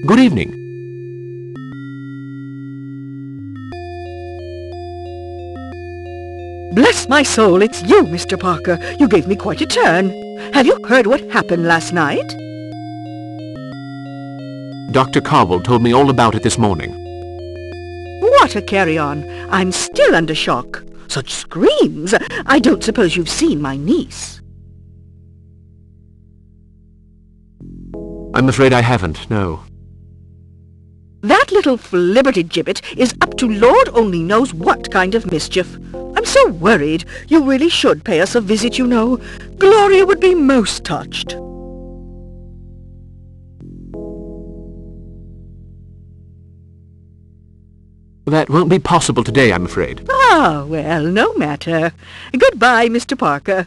Good evening. Bless my soul, it's you, Mr. Parker. You gave me quite a turn. Have you heard what happened last night? Dr. Carwell told me all about it this morning. What a carry-on. I'm still under shock. Such screams! I don't suppose you've seen my niece. I'm afraid I haven't, no. That little flibbertigibbet is up to Lord only knows what kind of mischief. I'm so worried. You really should pay us a visit, you know. Gloria would be most touched. That won't be possible today, I'm afraid. Ah, well, no matter. Goodbye, Mr. Parker.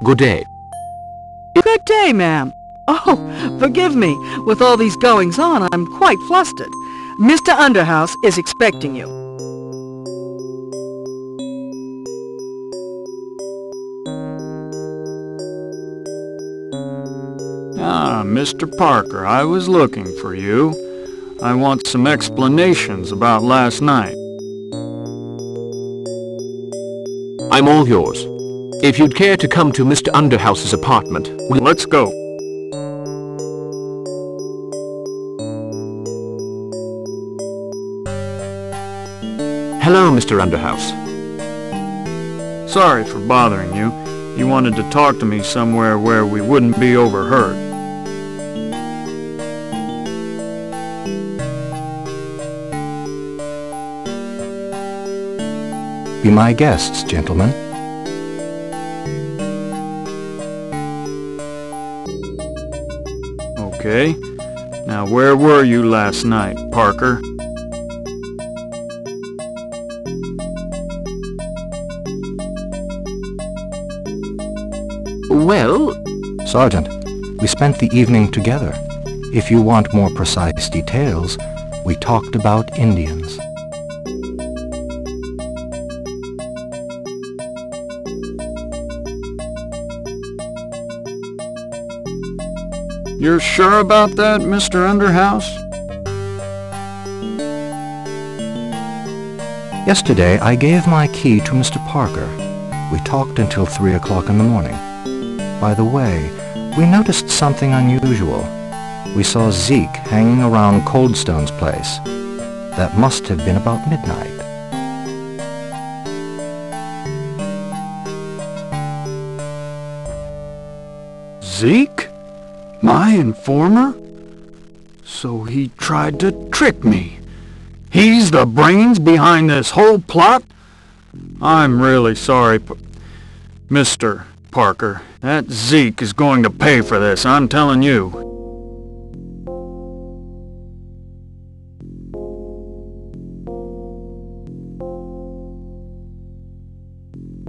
Good day. Good day, ma'am. Oh, forgive me. With all these goings-on, I'm quite flustered. Mr. Underhouse is expecting you. Ah, Mr. Parker, I was looking for you. I want some explanations about last night. I'm all yours. If you'd care to come to Mr. Underhouse's apartment, Let's go. Hello, Mr. Underhouse. Sorry for bothering you. You wanted to talk to me somewhere where we wouldn't be overheard. Be my guests, gentlemen. Okay. Now where were you last night, Parker? Well, Sergeant, we spent the evening together. If you want more precise details, we talked about Indians. You're sure about that, Mr. Underhouse? Yesterday, I gave my key to Mr. Parker. We talked until 3 o'clock in the morning. By the way, we noticed something unusual. We saw Zeke hanging around Coldstone's place. That must have been about midnight. Zeke? My informer? So he tried to trick me. He's the brains behind this whole plot? I'm really sorry, Mr. Parker. That Zeke is going to pay for this, I'm telling you.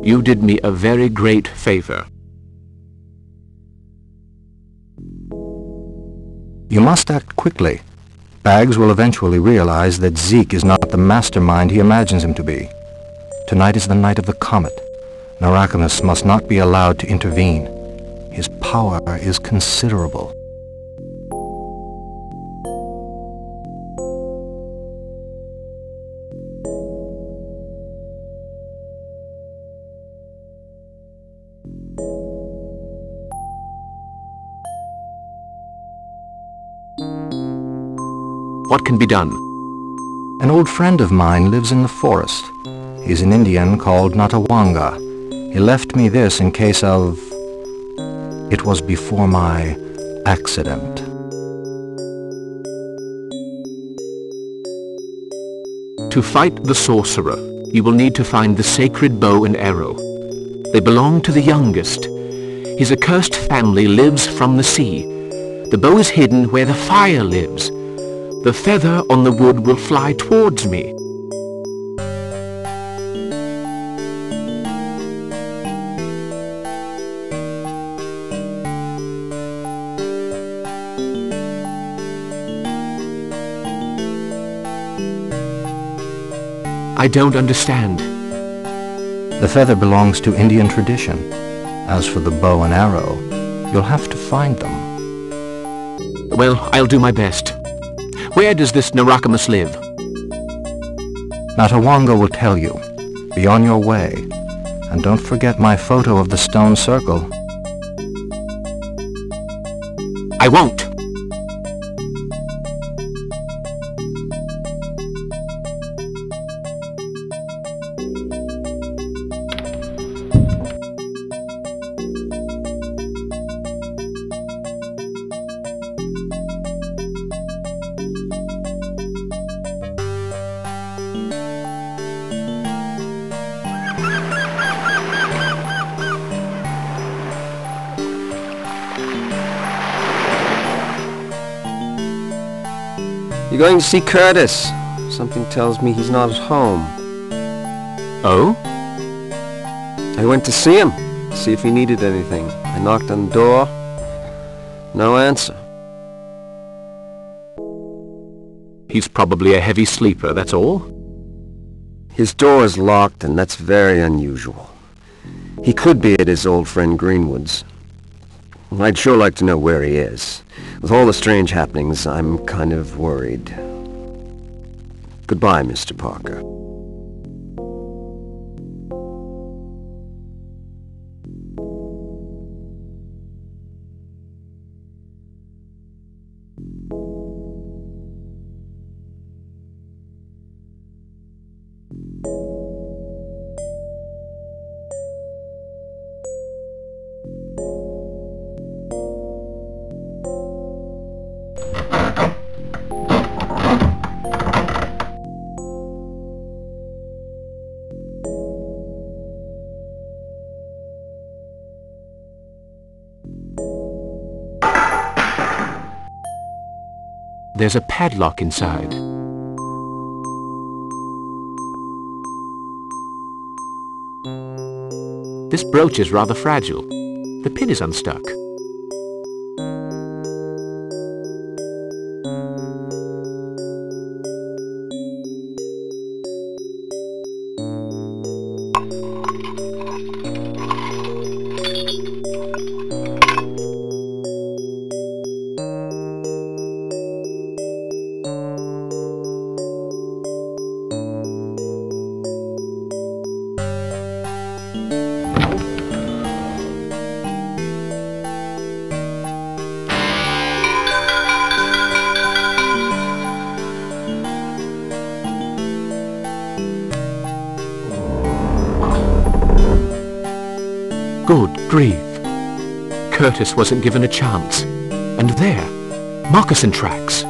you did me a very great favor. You must act quickly. Baggs will eventually realize that Zeke is not the mastermind he imagines him to be. Tonight is the night of the Comet. Narakamus must not be allowed to intervene. His power is considerable. What can be done? An old friend of mine lives in the forest. He's an Indian called Natawanga. He left me this in case of... It was before my accident. To fight the sorcerer, you will need to find the sacred bow and arrow. They belong to the youngest. His accursed family lives from the sea. The bow is hidden where the fire lives. The feather on the wood will fly towards me. I don't understand. The feather belongs to Indian tradition. As for the bow and arrow, you'll have to find them. Well, I'll do my best. Where does this Narakamus live? Natawanga will tell you. Be on your way. And don't forget my photo of the stone circle. I won't. You're going to see Curtis. Something tells me he's not at home. Oh? I went to see him, see if he needed anything. I knocked on the door. No answer. He's probably a heavy sleeper, that's all. His door is locked, and that's very unusual. He could be at his old friend Greenwood's. I'd sure like to know where he is. With all the strange happenings, I'm kind of worried. Goodbye, Mr. Parker. There's a padlock inside. This brooch is rather fragile. The pin is unstuck. Good grief. Curtis wasn't given a chance. And there, moccasin tracks.